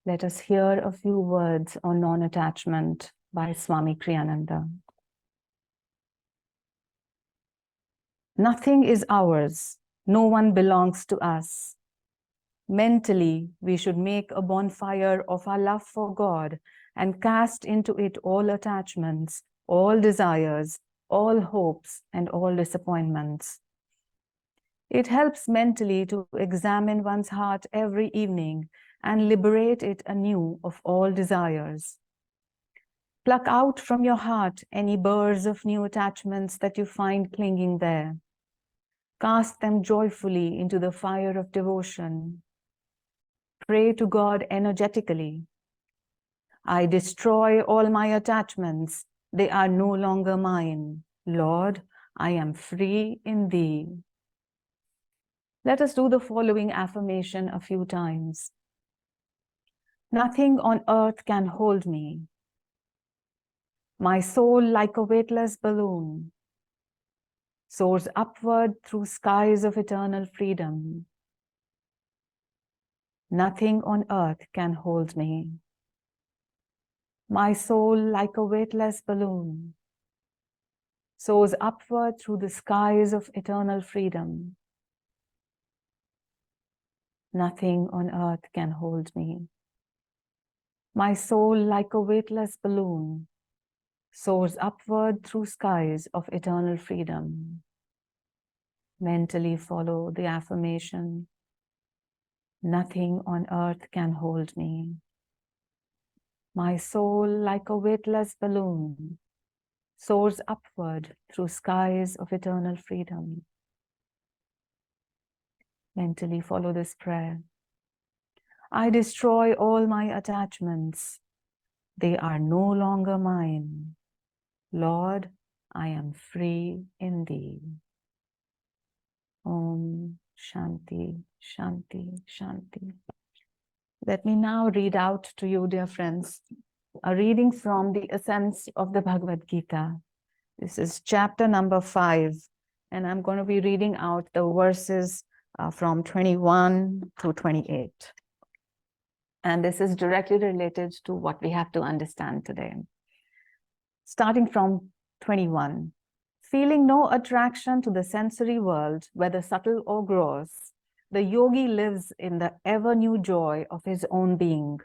let us hear a few words on non-attachment by Swami Kriyananda. Nothing is ours. No one belongs to us. Mentally, we should make a bonfire of our love for God and cast into it all attachments, all desires, all hopes, and all disappointments. It helps mentally to examine one's heart every evening and liberate it anew of all desires. Pluck out from your heart any burrs of new attachments that you find clinging there. Cast them joyfully into the fire of devotion. Pray to God energetically. I destroy all my attachments. They are no longer mine. Lord, I am free in Thee. Let us do the following affirmation a few times. Nothing on earth can hold me. My soul, like a weightless balloon, soars upward through skies of eternal freedom. Nothing on earth can hold me. My soul, like a weightless balloon, soars upward through the skies of eternal freedom. Nothing on earth can hold me. My soul, like a weightless balloon, soars upward through skies of eternal freedom. Mentally follow the affirmation. Nothing on earth can hold me. My soul, like a weightless balloon, soars upward through skies of eternal freedom. Mentally follow this prayer. I destroy all my attachments. They are no longer mine. Lord, I am free in Thee. Om Shanti, Shanti, Shanti. Let me now read out to you, dear friends, a reading from the Essence of the Bhagavad Gita. This is chapter number 5, and I'm going to be reading out the verses from 21 to 28. And this is directly related to what we have to understand today. Starting from 21. Feeling no attraction to the sensory world, whether subtle or gross, the yogi lives in the ever-new joy of his own being.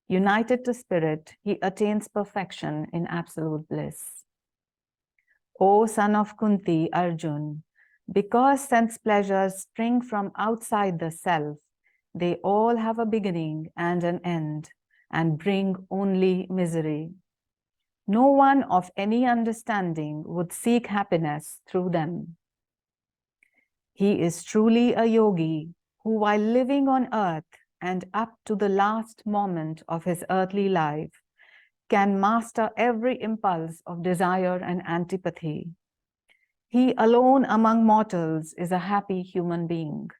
United to spirit, he attains perfection in absolute bliss. O son of Kunti, Arjun, because sense pleasures spring from outside the self, they all have a beginning and an end, and bring only misery. No one of any understanding would seek happiness through them. He is truly a yogi who, while living on earth and up to the last moment of his earthly life, can master every impulse of desire and antipathy. He alone among mortals is a happy human being.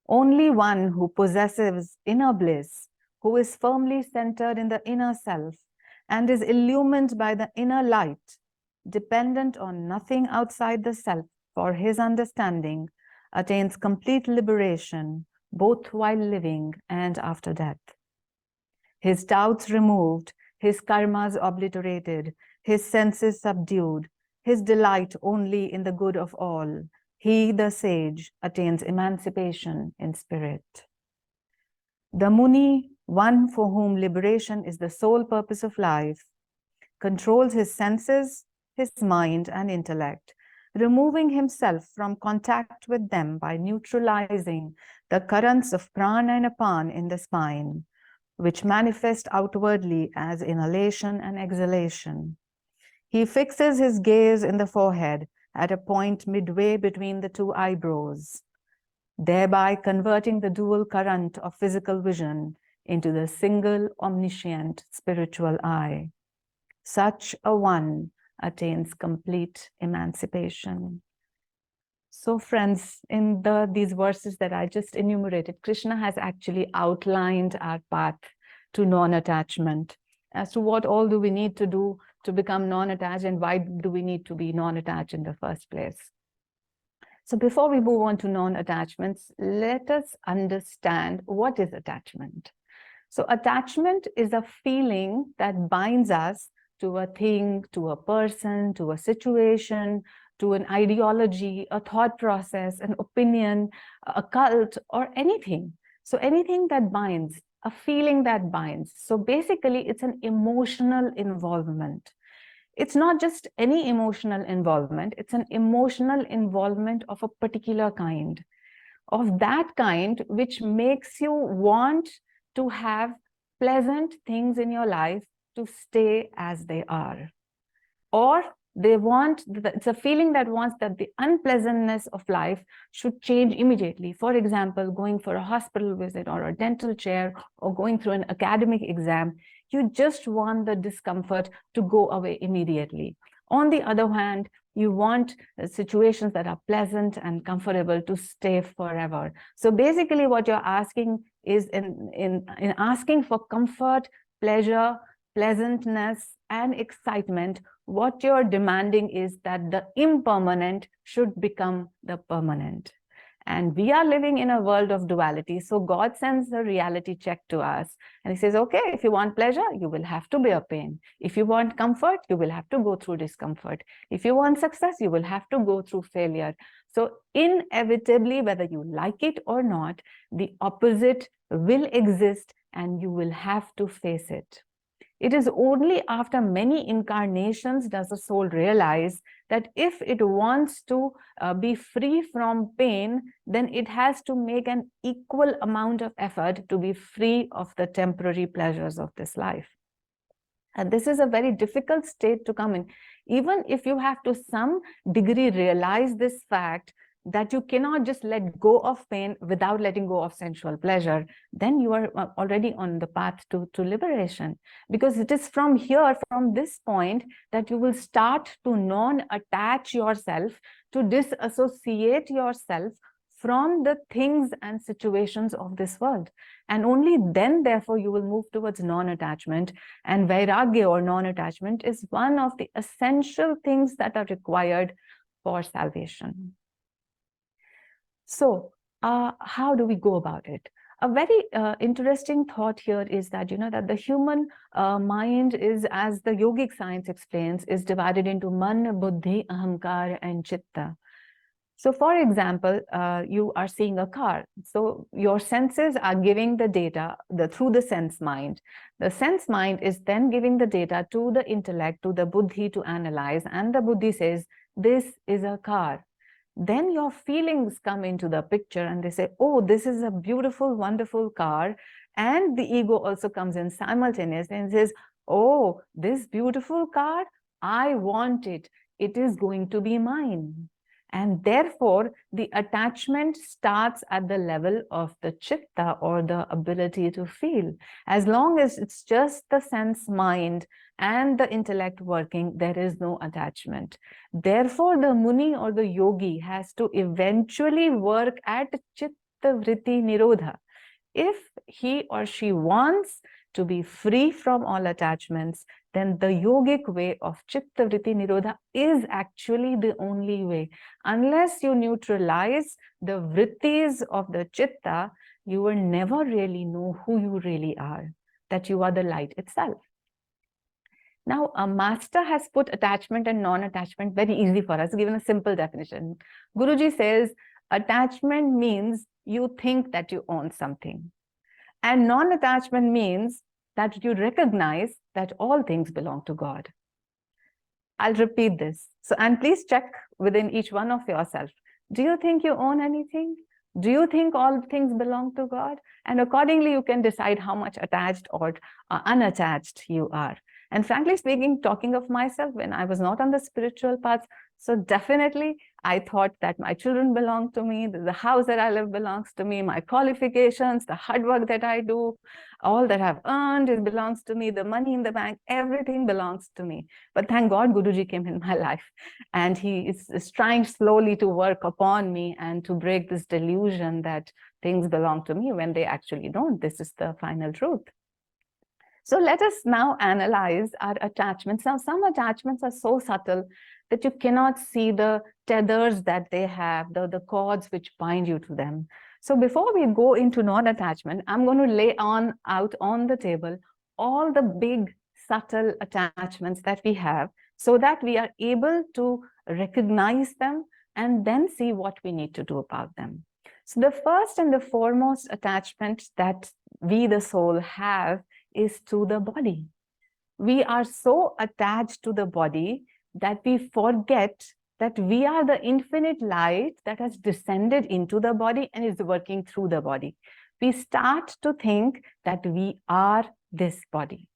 Only one who possesses inner bliss, who is firmly centered in the inner self, and is illumined by the inner light, dependent on nothing outside the self for his understanding, attains complete liberation, both while living and after death. His doubts removed, his karmas obliterated, his senses subdued, his delight only in the good of all, he, the sage, attains emancipation in spirit. The Muni, one for whom liberation is the sole purpose of life, controls his senses, his mind and intellect, removing himself from contact with them by neutralizing the currents of prana and apan in the spine, which manifest outwardly as inhalation and exhalation. He fixes his gaze in the forehead at a point midway between the two eyebrows, thereby converting the dual current of physical vision into the single omniscient spiritual eye. Such a one attains complete emancipation. So friends, in these verses that I just enumerated, Krishna has actually outlined our path to non-attachment as to what all do we need to do to become non-attached and why do we need to be non-attached in the first place. So before we move on to non-attachments, let us understand what is attachment. So attachment is a feeling that binds us to a thing, to a person, to a situation, to an ideology, a thought process, an opinion, a cult, or anything. So anything that binds, a feeling that binds. So basically, it's an emotional involvement. It's not just any emotional involvement, it's an emotional involvement of a particular kind, of that kind which makes you want to have pleasant things in your life to stay as they are. Or it's a feeling that wants that the unpleasantness of life should change immediately. For example, going for a hospital visit or a dental chair or going through an academic exam, you just want the discomfort to go away immediately. On the other hand, you want situations that are pleasant and comfortable to stay forever. So basically what you're asking is in asking for comfort, pleasure, pleasantness, and excitement, what you're demanding is that the impermanent should become the permanent. And we are living in a world of duality. So God sends a reality check to us. And he says, okay, if you want pleasure, you will have to bear pain. If you want comfort, you will have to go through discomfort. If you want success, you will have to go through failure. So inevitably, whether you like it or not, the opposite will exist and you will have to face it. It is only after many incarnations does the soul realize that if it wants to be free from pain, then it has to make an equal amount of effort to be free of the temporary pleasures of this life. And this is a very difficult state to come in. Even if you have to some degree realize this fact, that you cannot just let go of pain without letting go of sensual pleasure, then you are already on the path to liberation. Because it is from here, from this point, that you will start to non-attach yourself, to disassociate yourself from the things and situations of this world. And only then, therefore, you will move towards non-attachment. And vairagya or non-attachment is one of the essential things that are required for salvation. So how do we go about it? A very interesting thought here is that, that the human mind is, as the yogic science explains, is divided into man, buddhi, ahamkar, and chitta. So for example, you are seeing a car. So your senses are giving the data through the sense mind. The sense mind is then giving the data to the intellect, to the buddhi to analyze. And the buddhi says, this is a car. Then your feelings come into the picture and they say, oh, this is a beautiful, wonderful car. And the ego also comes in simultaneously and says, oh, this beautiful car, I want it. It is going to be mine. And therefore, the attachment starts at the level of the chitta, or the ability to feel. As long as it's just the sense mind and the intellect working, there is no attachment. Therefore, the Muni or the yogi has to eventually work at chitta vritti nirodha. If he or she wants to be free from all attachments, then the yogic way of chitta vritti nirodha is actually the only way. Unless you neutralize the vrittis of the chitta, you will never really know who you really are, that you are the light itself. Now, a master has put attachment and non-attachment very easy for us, given a simple definition. Guruji says, attachment means you think that you own something. And non-attachment means that you recognize that all things belong to God. I'll repeat this. So, and please check within each one of yourself. Do you think you own anything? Do you think all things belong to God? And accordingly, you can decide how much attached or unattached you are. And frankly speaking, talking of myself, when I was not on the spiritual path, so definitely I thought that my children belong to me, the house that I live belongs to me, my qualifications, the hard work that I do, all that I've earned, it belongs to me, the money in the bank, everything belongs to me. But thank God Guruji came in my life, and he is trying slowly to work upon me and to break this delusion that things belong to me when they actually don't. This is the final truth. So let us now analyze our attachments. Now, some attachments are so subtle that you cannot see the tethers that they have, the cords which bind you to them. So before we go into non-attachment, I'm going to lay out on the table all the big subtle attachments that we have, so that we are able to recognize them and then see what we need to do about them. So the first and the foremost attachment that we, the soul, have is to the body. We are so attached to the body that we forget that we are the infinite light that has descended into the body and is working through the body. We start to think that we are this body.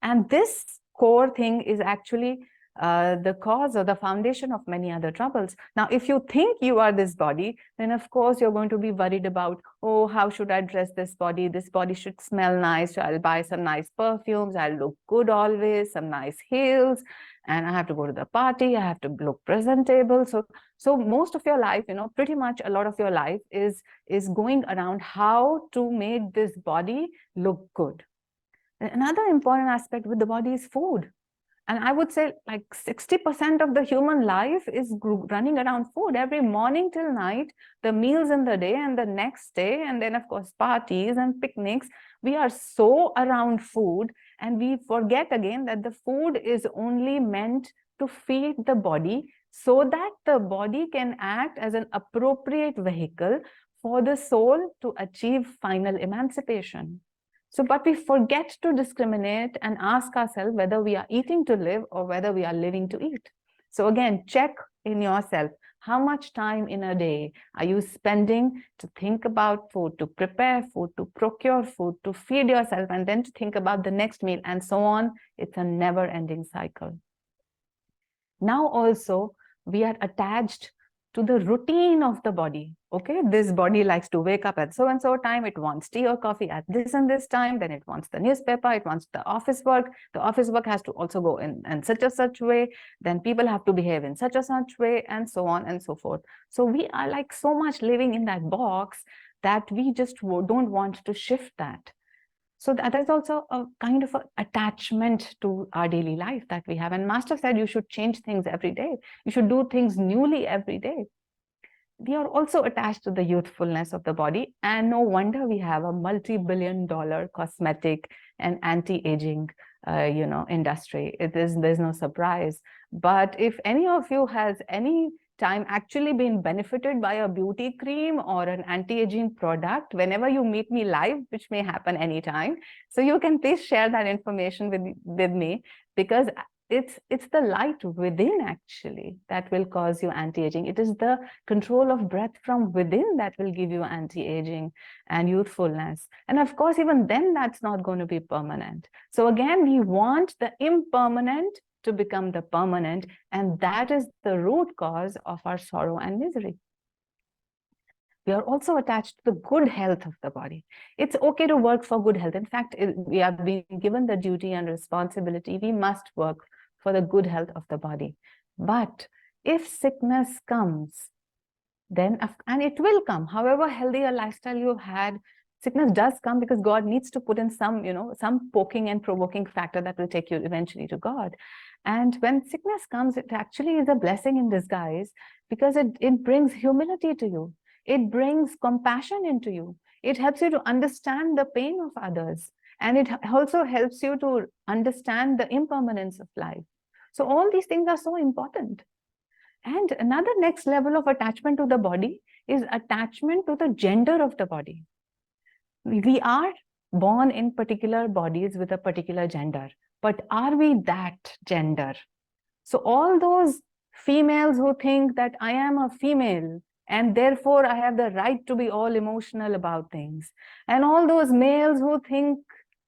And this core thing is actually the cause or the foundation of many other troubles. Now, if you think you are this body, then of course you're going to be worried about, oh, how should I dress this body? This body should smell nice. So I'll buy some nice perfumes. I'll look good always, some nice heels. And I have to go to the party. I have to look presentable. So most of your life, pretty much a lot of your life is going around how to make this body look good. Another important aspect with the body is food. And I would say like 60% of the human life is running around food. Every morning till night, the meals in the day and the next day, and then of course parties and picnics. We are so around food, and we forget again that the food is only meant to feed the body so that the body can act as an appropriate vehicle for the soul to achieve final emancipation. So, but we forget to discriminate and ask ourselves whether we are eating to live or whether we are living to eat. So again, check in yourself. How much time in a day are you spending to think about food, to prepare food, to procure food, to feed yourself, and then to think about the next meal, and so on? It's a never-ending cycle. Now also, we are attached to the routine of the body. Okay, this body likes to wake up at so and so time, it wants tea or coffee at this and this time, then it wants the newspaper, it wants the office work has to also go in such a such way, then people have to behave in such a such way, and so on and so forth. So we are like so much living in that box that we just don't want to shift that. So that is also a kind of attachment to our daily life that we have. And Master said you should change things every day. You should do things newly every day. We are also attached to the youthfulness of the body, and no wonder we have a multi-billion-dollar cosmetic and anti-aging industry. There's no surprise. But if any of you has any time actually been benefited by a beauty cream or an anti-aging product, whenever you meet me live, which may happen anytime, so you can please share that information with me, because it's the light within actually that will cause you anti-aging. It is the control of breath from within that will give you anti-aging and youthfulness. And of course, even then, that's not going to be permanent. So again, we want the impermanent to become the permanent, and that is the root cause of our sorrow and misery. We are also attached to the good health of the body. It's okay to work for good health. In fact, we are being given the duty and responsibility. We must work for the good health of the body. But if sickness comes, then, and it will come, however healthy a lifestyle you've had, sickness does come, because God needs to put in some poking and provoking factor that will take you eventually to God. And when sickness comes, it actually is a blessing in disguise, because it brings humility to you. It brings compassion into you. It helps you to understand the pain of others. And it also helps you to understand the impermanence of life. So all these things are so important. And another next level of attachment to the body is attachment to the gender of the body. We are born in particular bodies with a particular gender, but are we that gender? So all those females who think that I am a female and therefore I have the right to be all emotional about things, and all those males who think,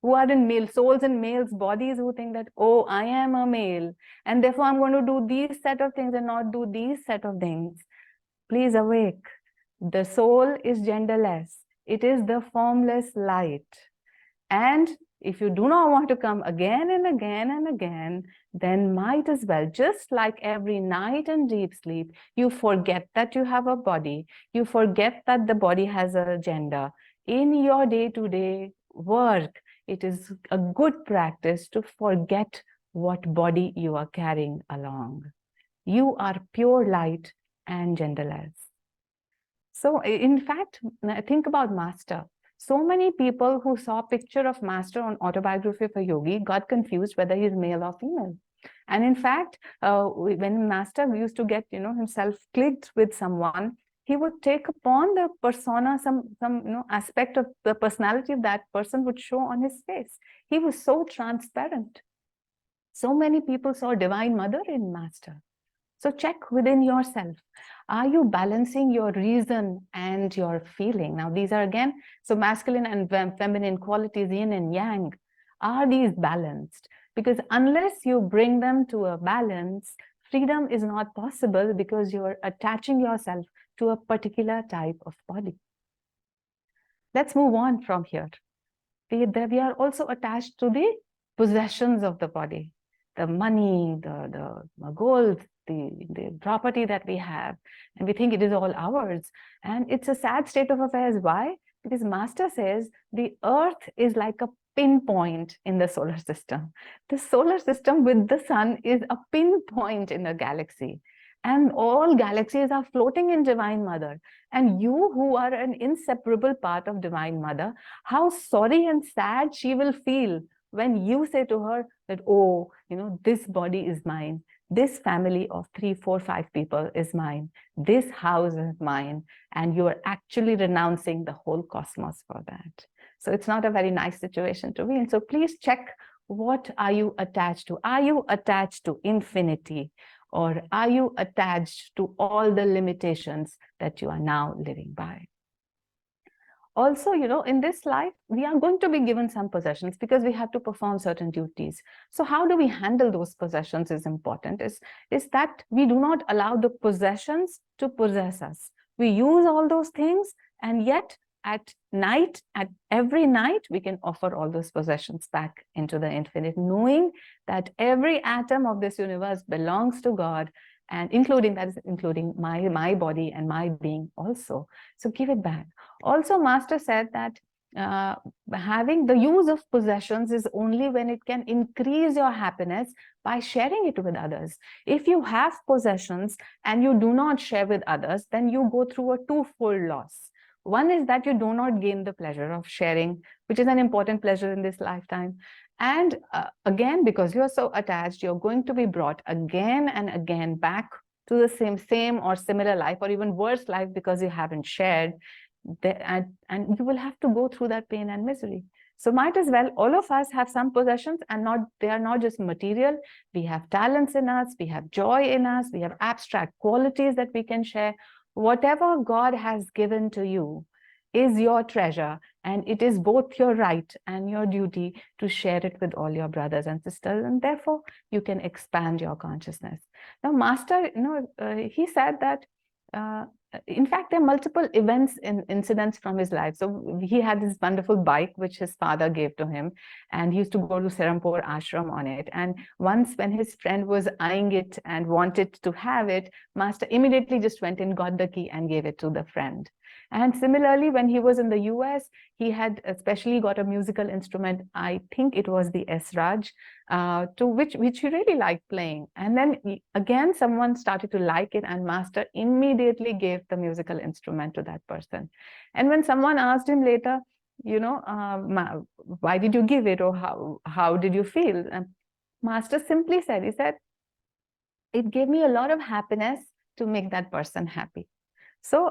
who are in male souls and males bodies, who think that, oh, I am a male and therefore I'm going to do these set of things and not do these set of things. Please awake. The soul is genderless. It is the formless light. And if you do not want to come again and again and again, then might as well, just like every night in deep sleep, you forget that you have a body. You forget that the body has a gender. In your day-to-day work, it is a good practice to forget what body you are carrying along. You are pure light and genderless. So in fact, think about Master. So many people who saw a picture of Master on Autobiography of a Yogi got confused whether he's male or female. And in fact, when Master used to get, himself clicked with someone, he would take upon the persona, some aspect of the personality of that person would show on his face. He was so transparent. So many people saw Divine Mother in Master. So check within yourself. Are you balancing your reason and your feeling? Now, these are again, so masculine and feminine qualities, yin and yang. Are these balanced? Because unless you bring them to a balance, freedom is not possible because you're attaching yourself to a particular type of body. Let's move on from here. We are also attached to the possessions of the body, the money, the gold, the property that we have, and we think it is all ours. And it's a sad state of affairs. Why? Because Master says the earth is like a pinpoint in the solar system. The solar system with the sun is a pinpoint in the galaxy. And all galaxies are floating in Divine Mother. And you, who are an inseparable part of Divine Mother, how sorry and sad she will feel when you say to her that, oh, this body is mine. This family of 3, 4, 5 people is mine. This house is mine. And you are actually renouncing the whole cosmos for that. So it's not a very nice situation to be in. So please check, what are you attached to? Are you attached to infinity? Or are you attached to all the limitations that you are now living by? Also, in this life, we are going to be given some possessions because we have to perform certain duties. So how do we handle those possessions is important, is that we do not allow the possessions to possess us. We use all those things, and yet at every night, we can offer all those possessions back into the infinite, knowing that every atom of this universe belongs to God, and including my body and my being also. So give it back. Also, Master said that having the use of possessions is only when it can increase your happiness by sharing it with others. If you have possessions and you do not share with others, then you go through a twofold loss. One is that you do not gain the pleasure of sharing, which is an important pleasure in this lifetime. And again, because you're so attached, you're going to be brought again and again back to the same or similar life, or even worse life, because you haven't shared. And you will have to go through that pain and misery. So might as well, all of us have some possessions, and they are not just material. We have talents in us, we have joy in us, we have abstract qualities that we can share. Whatever God has given to you is your treasure, and it is both your right and your duty to share it with all your brothers and sisters, and therefore you can expand your consciousness. Now, Master, he said that in fact, there are multiple incidents from his life. So he had this wonderful bike, which his father gave to him, and he used to go to Serampore ashram on it. And once when his friend was eyeing it and wanted to have it, Master immediately just went and got the key and gave it to the friend. And similarly, when he was in the US, he had especially got a musical instrument. I think it was the Esraj, to which he really liked playing. And then again, someone started to like it, and Master immediately gave the musical instrument to that person. And when someone asked him later, why did you give it, or how did you feel? And Master simply said, he said, it gave me a lot of happiness to make that person happy. So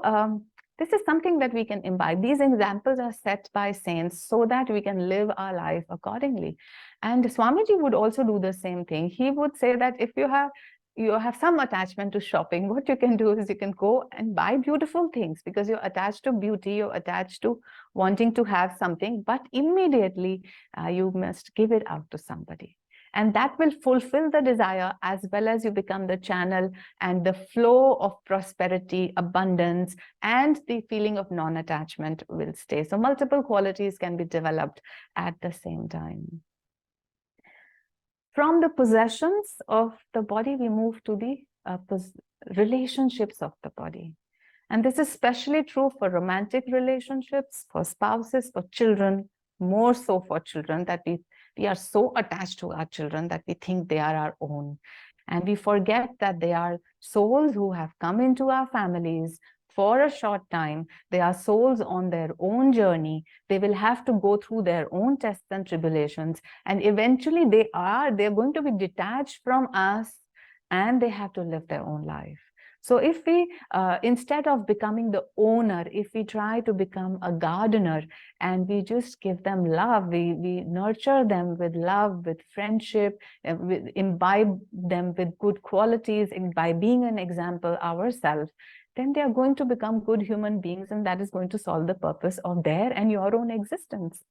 this is something that we can imbibe. These examples are set by saints so that we can live our life accordingly. And Swamiji would also do the same thing. He would say that if you have some attachment to shopping, what you can do is you can go and buy beautiful things because you're attached to beauty, you're attached to wanting to have something, but immediately you must give it out to somebody. And that will fulfill the desire, as well as you become the channel and the flow of prosperity, abundance, and the feeling of non-attachment will stay. So multiple qualities can be developed at the same time. From the possessions of the body, we move to the relationships of the body. And this is especially true for romantic relationships, for spouses, for children, more so for children, that we are so attached to our children that we think they are our own. And we forget that they are souls who have come into our families for a short time. They are souls on their own journey. They will have to go through their own tests and tribulations. And eventually they're going to be detached from us, and they have to live their own life. So if we, instead of becoming the owner, if we try to become a gardener and we just give them love, we nurture them with love, with friendship, imbibe them with good qualities, and by being an example ourselves, then they are going to become good human beings, and that is going to solve the purpose of their and your own existence.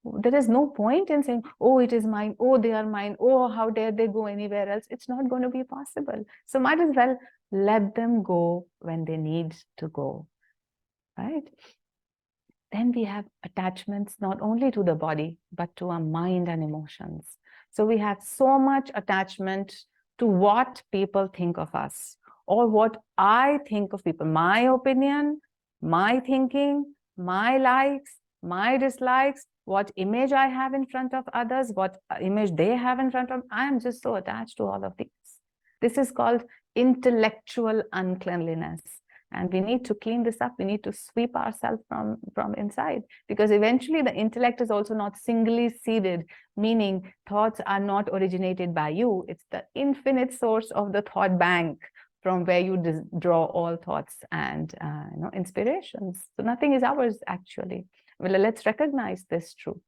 There is no point in saying, oh, it is mine, oh, they are mine, oh, how dare they go anywhere else. It's not going to be possible. So might as well let them go when they need to go, right? Then we have attachments not only to the body, but to our mind and emotions. So we have so much attachment to what people think of us, or what I think of people, my opinion, my thinking, my likes, my dislikes, what image I have in front of others, what image they have in front of. I am just so attached to all of these. This is called intellectual uncleanliness. And we need to clean this up. We need to sweep ourselves from inside, because eventually the intellect is also not singly seeded, meaning thoughts are not originated by you. It's the infinite source of the thought bank from where you draw all thoughts and inspirations. So nothing is ours, actually. Well, let's recognize this truth.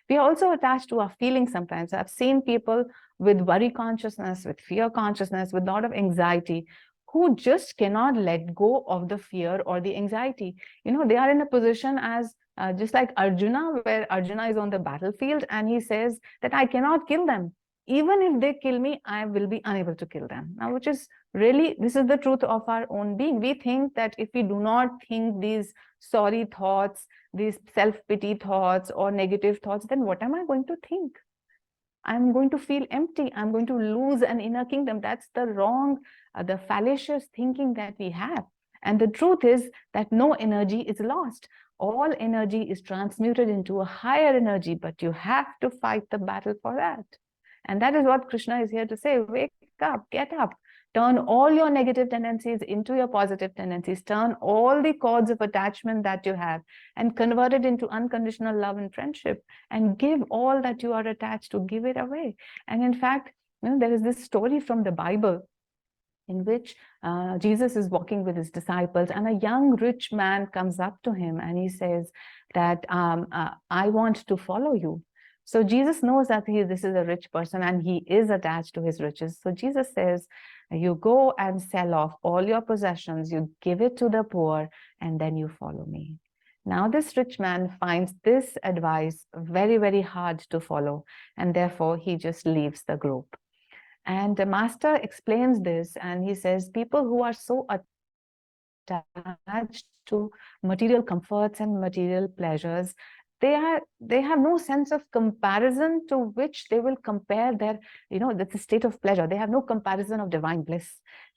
We are also attached to our feelings sometimes. I've seen people with worry consciousness, with fear consciousness, with a lot of anxiety, who just cannot let go of the fear or the anxiety. They are in a position as just like Arjuna, where Arjuna is on the battlefield and he says that I cannot kill them. Even if they kill me, I will be unable to kill them. Now, which is really, this is the truth of our own being. We think that if we do not think these sorry thoughts, these self-pity thoughts or negative thoughts, then what am I going to think? I'm going to feel empty. I'm going to lose an inner kingdom. That's the wrong, the fallacious thinking that we have. And the truth is that no energy is lost. All energy is transmuted into a higher energy, but you have to fight the battle for that. And that is what Krishna is here to say. Wake up, get up. Turn all your negative tendencies into your positive tendencies. Turn all the cords of attachment that you have and convert it into unconditional love and friendship, and give all that you are attached to, give it away. And in fact, there is this story from the Bible in which Jesus is walking with his disciples, and a young rich man comes up to him and he says that I want to follow you. So Jesus knows that this is a rich person and he is attached to his riches. So Jesus says, you go and sell off all your possessions, you give it to the poor, and then you follow me. Now this rich man finds this advice very, very hard to follow, and therefore he just leaves the group. And the master explains this, and he says people who are so attached to material comforts and material pleasures, they have no sense of comparison to which they will compare their, that's the state of pleasure. They have no comparison of divine bliss.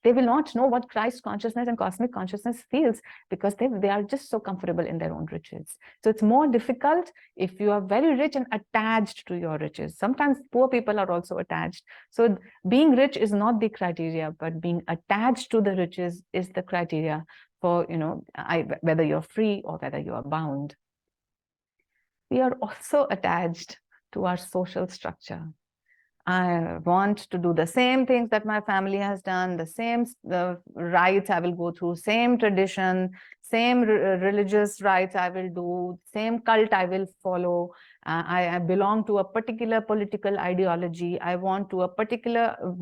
They will not know what Christ consciousness and cosmic consciousness feels, because they are just so comfortable in their own riches. So it's more difficult if you are very rich and attached to your riches. Sometimes poor people are also attached. So being rich is not the criteria, but being attached to the riches is the criteria for, whether you're free or whether you are bound. We are also attached to our social structure. I want to do the same things that my family has done, the same rites I will go through, same tradition, same religious rites I will do, same cult I will follow. I belong to a particular political ideology. I want to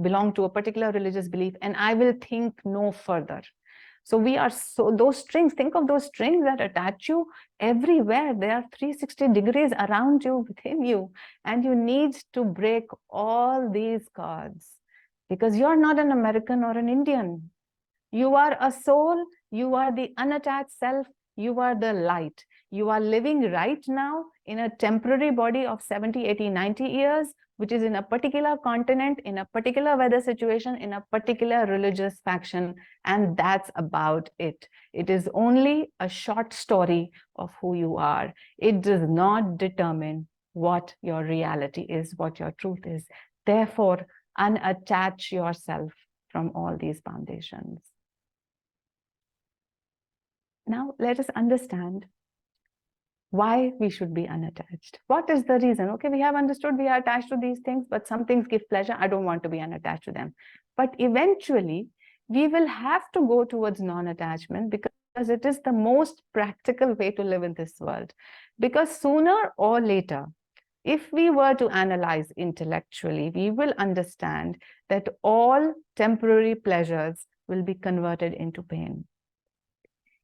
belong to a particular religious belief, and I will think no further. So those strings, think of those strings that attach you everywhere. They are 360 degrees around you, within you. And you need to break all these cords, because you're not an American or an Indian. You are a soul. You are the unattached self. You are the light. You are living right now in a temporary body of 70, 80, 90 years, which is in a particular continent, in a particular weather situation, in a particular religious faction. And that's about it. It is only a short story of who you are. It does not determine what your reality is, what your truth is. Therefore, unattach yourself from all these foundations. Now, let us understand why we should be unattached. What is the reason? Okay, we have understood we are attached to these things, but some things give pleasure. I don't want to be unattached to them. But eventually, we will have to go towards non-attachment because it is the most practical way to live in this world. Because sooner or later, if we were to analyze intellectually, we will understand that all temporary pleasures will be converted into pain.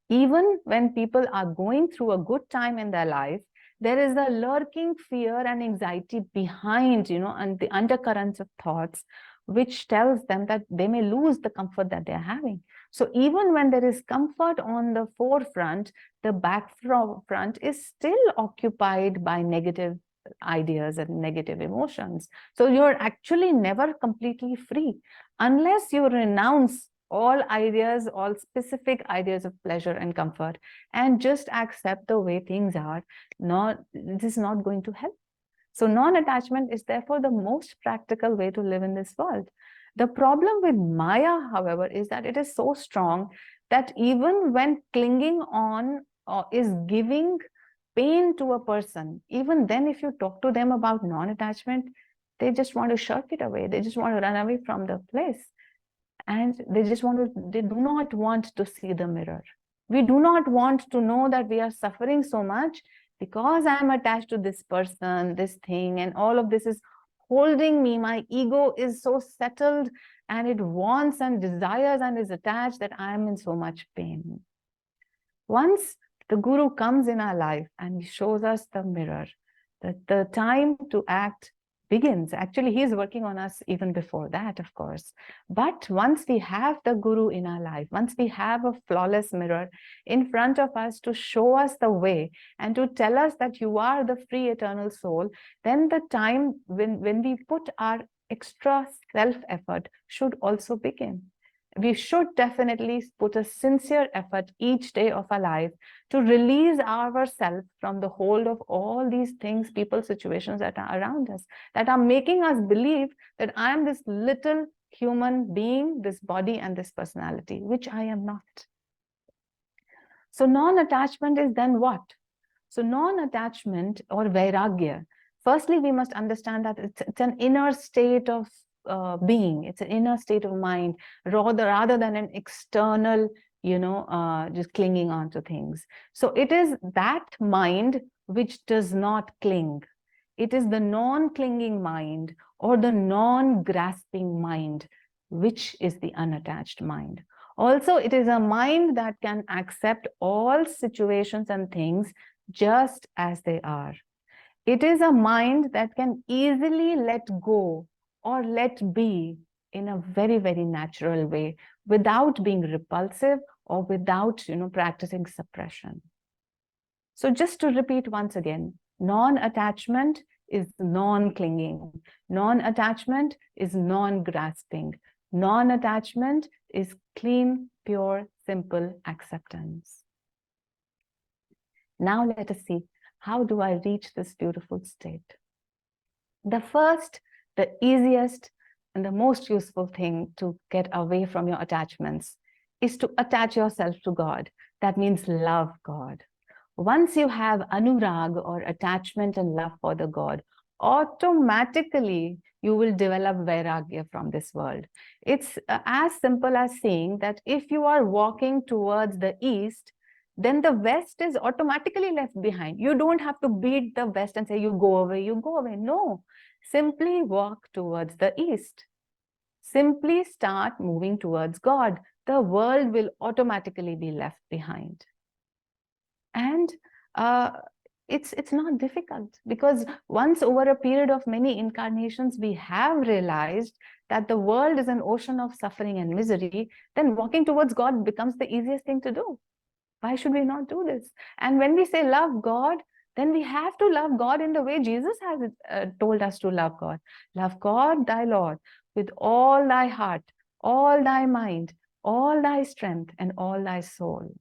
Even when people are going through a good time in their life, there is a lurking fear and anxiety behind, and the undercurrents of thoughts, which tells them that they may lose the comfort that they're having. So even when there is comfort on the forefront, the back front is still occupied by negative ideas and negative emotions. So you're actually never completely free unless you renounce all ideas, all specific ideas of pleasure and comfort, and just accept the way things are. This is not going to help. So non-attachment is therefore the most practical way to live in this world. The problem with Maya, however, is that it is so strong that even when clinging on is giving pain to a person, even then if you talk to them about non-attachment, they just want to shirk it away. They just want to run away from the place. And they do not want to see the mirror. We do not want to know that we are suffering so much because I am attached to this person, this thing, and all of this is holding me. My ego is so settled and it wants and desires and is attached that I am in so much pain. Once the Guru comes in our life and he shows us the mirror, that the time to act begins. Actually, he is working on us even before that, of course. But once we have the Guru in our life, once we have a flawless mirror in front of us to show us the way and to tell us that you are the free eternal soul, then the time when we put our extra self-effort should also begin. We should definitely put a sincere effort each day of our life to release ourselves from the hold of all these things, people, situations that are around us, that are making us believe that I am this little human being, this body and this personality, which I am not. So non-attachment is then what? So non-attachment or vairagya, firstly, we must understand that it's an inner state of being. It's an inner state of mind rather than an external, just clinging on to things. So it is that mind which does not cling. It is the non-clinging mind or the non-grasping mind, which is the unattached mind. Also, it is a mind that can accept all situations and things just as they are. It is a mind that can easily let go or let be in a very, very natural way without being repulsive or without, practicing suppression. So just to repeat once again, non-attachment is non-clinging. Non-attachment is non-grasping. Non-attachment is clean, pure, simple acceptance. Now let us see, how do I reach this beautiful state? The first, the easiest, and the most useful thing to get away from your attachments is to attach yourself to God. That means love God. Once you have anurag or attachment and love for the God, automatically you will develop vairagya from this world. It's as simple as saying that if you are walking towards the east, then the west is automatically left behind. You don't have to beat the west and say, you go away, you go away. No, simply walk towards the east. Simply start moving towards God. The world will automatically be left behind. And it's not difficult, because once over a period of many incarnations, we have realized that the world is an ocean of suffering and misery, then walking towards God becomes the easiest thing to do. Why should we not do this? And when we say love God, then we have to love God in the way Jesus has told us to love God. Love God, thy Lord, with all thy heart, all thy mind, all thy strength, and all thy soul.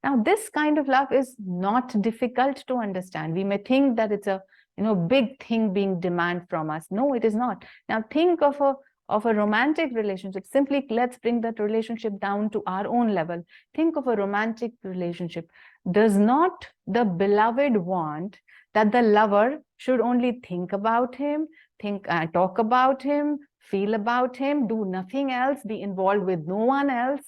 Now, this kind of love is not difficult to understand. We may think that it's a big thing being demanded from us. No, it is not. Now, think of of a romantic relationship. Simply, let's bring that relationship down to our own level. Think of a romantic relationship. Does not the beloved want that the lover should only think about him, talk about him, feel about him, do nothing else, be involved with no one else?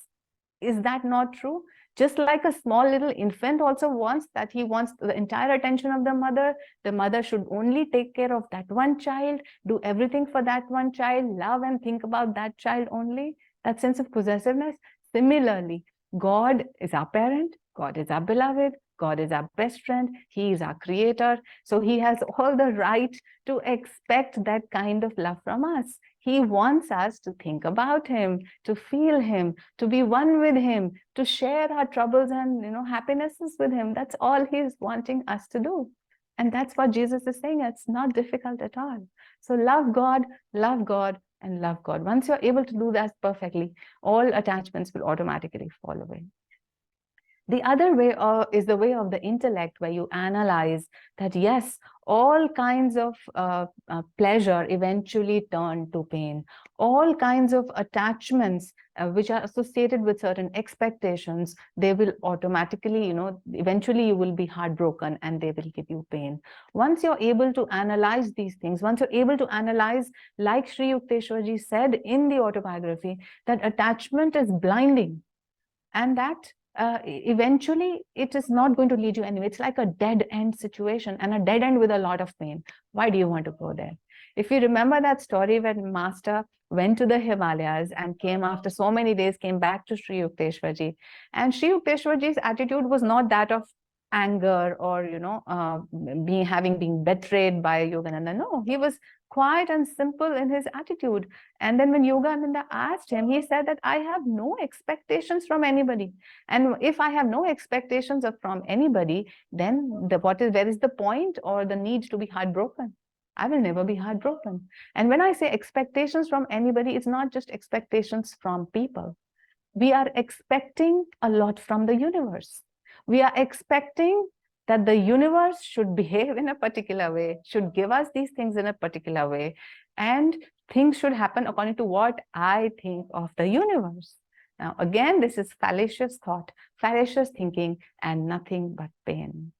Is that not true? Just like a small little infant also wants that, he wants the entire attention of the mother. The mother should only take care of that one child, do everything for that one child, love and think about that child only. That sense of possessiveness. Similarly, God is our parent, God is our beloved, God is our best friend, He is our creator. So He has all the right to expect that kind of love from us. He wants us to think about Him, to feel Him, to be one with Him, to share our troubles and happinesses with Him. That's all He is wanting us to do. And that's what Jesus is saying. It's not difficult at all. So love God, and love God. Once you're able to do that perfectly, all attachments will automatically fall away. The other way is the way of the intellect, where you analyze that, yes, all kinds of pleasure eventually turn to pain. All kinds of attachments which are associated with certain expectations, they will automatically, eventually you will be heartbroken and they will give you pain. Once you're able to analyze these things, once you're able to analyze, like Sri Yukteswarji said in the autobiography, that attachment is blinding, and that eventually it is not going to lead you anywhere. It's like a dead end situation, and a dead end with a lot of pain. Why do you want to go there? If you remember that story when Master went to the Himalayas and came after so many days, came back to Sri Yukteswarji, and Sri Yukteswarji's attitude was not that of anger or having been betrayed by Yogananda. No, he was quiet and simple in his attitude. And then when Yogananda asked him, he said that I have no expectations from anybody. And if I have no expectations from anybody, then where is the point or the need to be heartbroken? I will never be heartbroken. And when I say expectations from anybody, it's not just expectations from people. We are expecting a lot from the universe. We are expecting that the universe should behave in a particular way, should give us these things in a particular way, and things should happen according to what I think of the universe. Now, again, this is fallacious thought, fallacious thinking, and nothing but pain.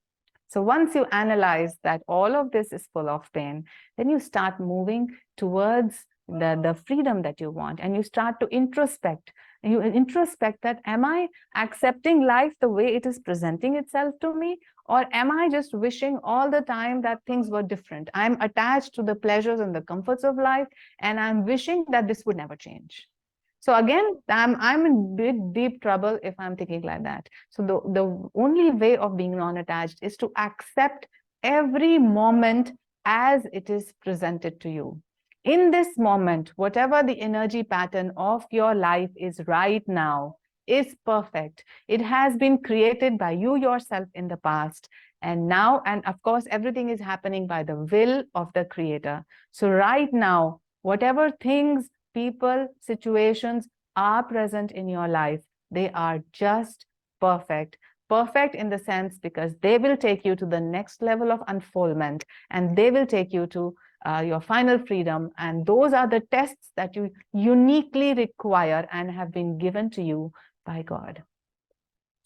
So once you analyze that all of this is full of pain, then you start moving towards the freedom that you want, and you start to introspect. You introspect that, am I accepting life the way it is presenting itself to me? Or am I just wishing all the time that things were different? I'm attached to the pleasures and the comforts of life, and I'm wishing that this would never change. So again, I'm in big, deep trouble if I'm thinking like that. So the only way of being non-attached is to accept every moment as it is presented to you. In this moment, whatever the energy pattern of your life is right now is perfect. It has been created by you yourself in the past. And now, and of course, everything is happening by the will of the Creator. So right now, whatever things, people, situations are present in your life, they are just perfect. Perfect in the sense because they will take you to the next level of unfoldment, and they will take you to your final freedom. And those are the tests that you uniquely require and have been given to you by God.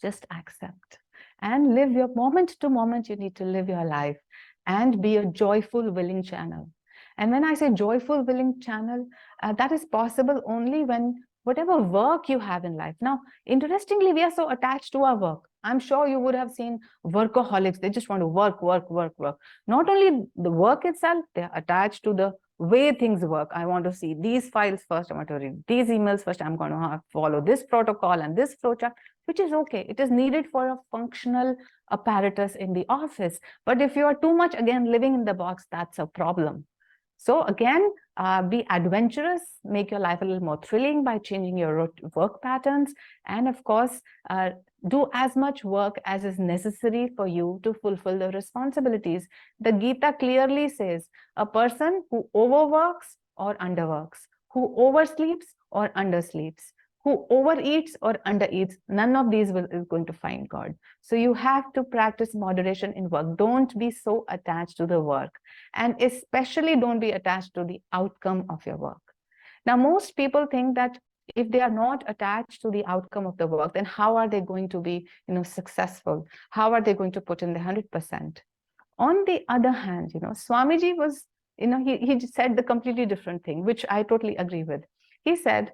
Just accept and live your moment to moment. You need to live your life and be a joyful, willing channel. And when I say joyful, willing channel, that is possible only when whatever work you have in life. Now, interestingly, we are so attached to our work. I'm sure you would have seen workaholics. They just want to work, work, work, work. Not only the work itself, they're attached to the way things work. I want to see these files first. I want to read these emails first. I'm going to follow this protocol and this flowchart, which is okay. It is needed for a functional apparatus in the office. But if you are too much, again, living in the box, that's a problem. So again, be adventurous, make your life a little more thrilling by changing your work patterns, and of course, do as much work as is necessary for you to fulfill the responsibilities. The Gita clearly says, a person who overworks or underworks, who oversleeps or undersleeps, who overeats or undereats, none of these is going to find God. So you have to practice moderation in work. Don't be so attached to the work, and especially don't be attached to the outcome of your work. Now, most people think that if they are not attached to the outcome of the work, then how are they going to be, successful? How are they going to put in the 100%? On the other hand, Swamiji was, he said the completely different thing, which I totally agree with. He said,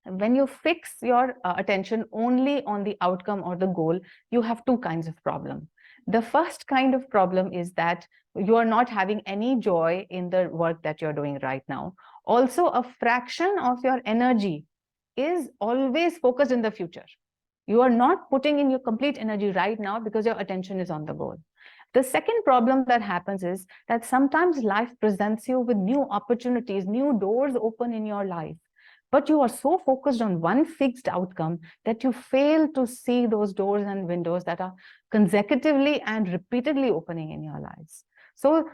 when you fix your attention only on the outcome or the goal, you have two kinds of problem. The first kind of problem is that you are not having any joy in the work that you're doing right now. Also, a fraction of your energy is always focused in the future. You are not putting in your complete energy right now because your attention is on the goal. The second problem that happens is that sometimes life presents you with new opportunities, new doors open in your life, but you are so focused on one fixed outcome that you fail to see those doors and windows that are consecutively and repeatedly opening in your lives. So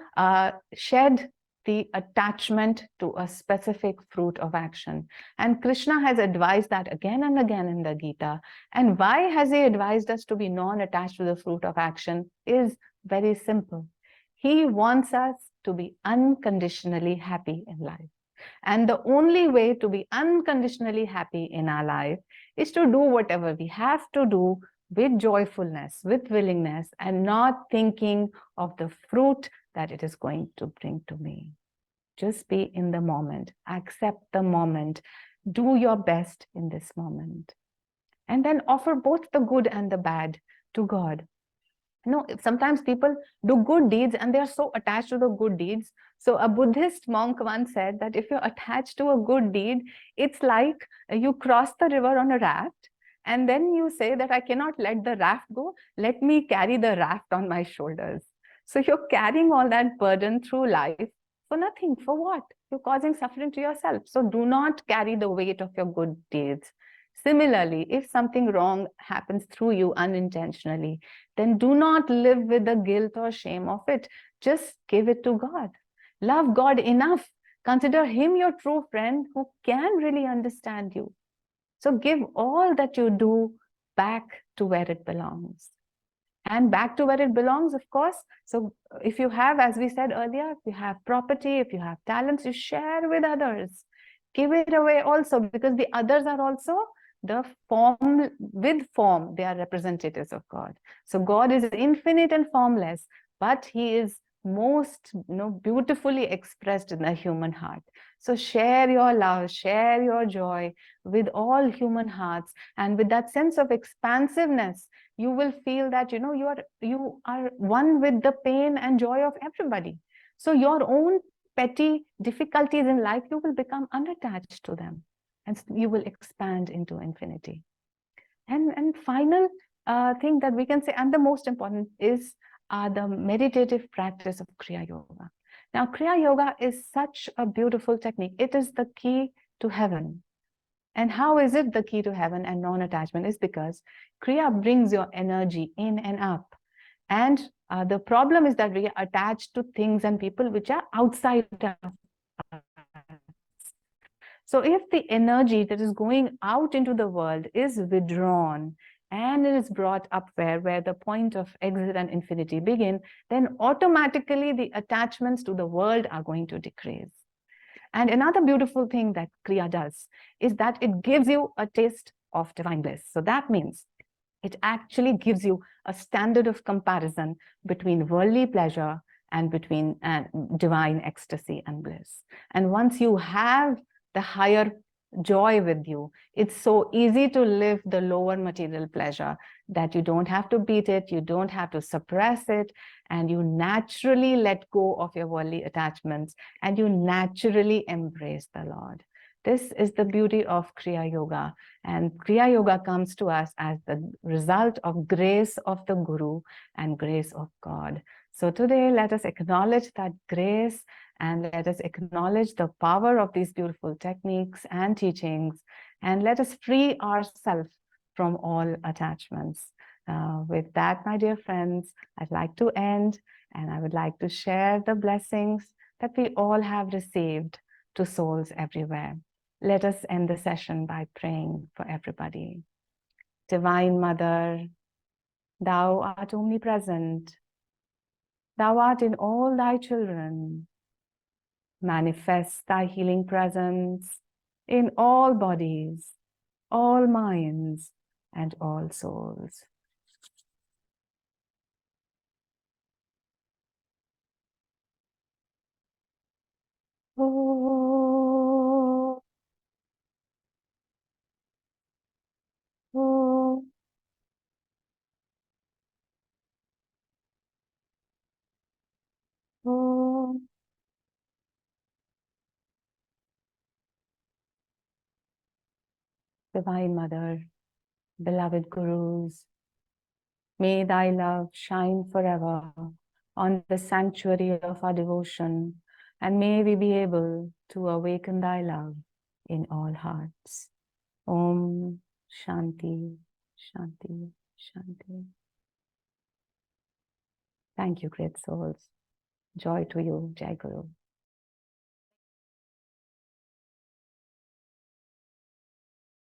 shed the attachment to a specific fruit of action. And Krishna has advised that again and again in the Gita. And why has he advised us to be non-attached to the fruit of action is very simple. He wants us to be unconditionally happy in life. And the only way to be unconditionally happy in our life is to do whatever we have to do with joyfulness, with willingness, and not thinking of the fruit that it is going to bring to me. Just be in the moment, accept the moment, do your best in this moment. And then offer both the good and the bad to God. Sometimes people do good deeds and they are so attached to the good deeds. So a Buddhist monk once said that if you're attached to a good deed, it's like you cross the river on a raft and then you say that I cannot let the raft go. Let me carry the raft on my shoulders. So you're carrying all that burden through life for nothing. For what? You're causing suffering to yourself. So do not carry the weight of your good deeds. Similarly, if something wrong happens through you unintentionally, then do not live with the guilt or shame of it. Just give it to God. Love God enough. Consider Him your true friend who can really understand you. So give all that you do back to where it belongs. And back to where it belongs, of course. So if you have, as we said earlier, if you have property, if you have talents, you share with others. Give it away also, because the others are also the form, with form, they are representatives of God. So God is infinite and formless, but He is most beautifully expressed in the human heart. So share your love, share your joy with all human hearts, and with that sense of expansiveness, you will feel that you are one with the pain and joy of everybody. So your own petty difficulties in life, you will become unattached to them, and you will expand into infinity. And final thing that we can say, and the most important, is the meditative practice of Kriya Yoga. Now, Kriya Yoga is such a beautiful technique. It is the key to heaven. And how is it the key to heaven and non-attachment? Is because Kriya brings your energy in and up. And the problem is that we are attached to things and people which are outside of us. So if the energy that is going out into the world is withdrawn and it is brought up where the point of exit and infinity begin, then automatically the attachments to the world are going to decrease. And another beautiful thing that Kriya does is that it gives you a taste of divine bliss. So that means it actually gives you a standard of comparison between worldly pleasure and between divine ecstasy and bliss. And once you have the higher joy with you, it's so easy to live the lower material pleasure that you don't have to beat it, you don't have to suppress it, and you naturally let go of your worldly attachments and you naturally embrace the Lord. This is the beauty of Kriya Yoga, and Kriya Yoga comes to us as the result of grace of the Guru and grace of God. So today, let us acknowledge that grace and let us acknowledge the power of these beautiful techniques and teachings, and let us free ourselves from all attachments. With that, my dear friends, I'd like to end, and I would like to share the blessings that we all have received to souls everywhere. Let us end the session by praying for everybody. Divine Mother, Thou art omnipresent. Thou art in all Thy children. Manifest Thy healing presence in all bodies, all minds, and all souls. Oh, oh, oh. Divine Mother, beloved Gurus, may thy love shine forever on the sanctuary of our devotion, and may we be able to awaken thy love in all hearts. Om Shanti, Shanti, Shanti. Thank you, great souls. Joy to you, Jai Guru.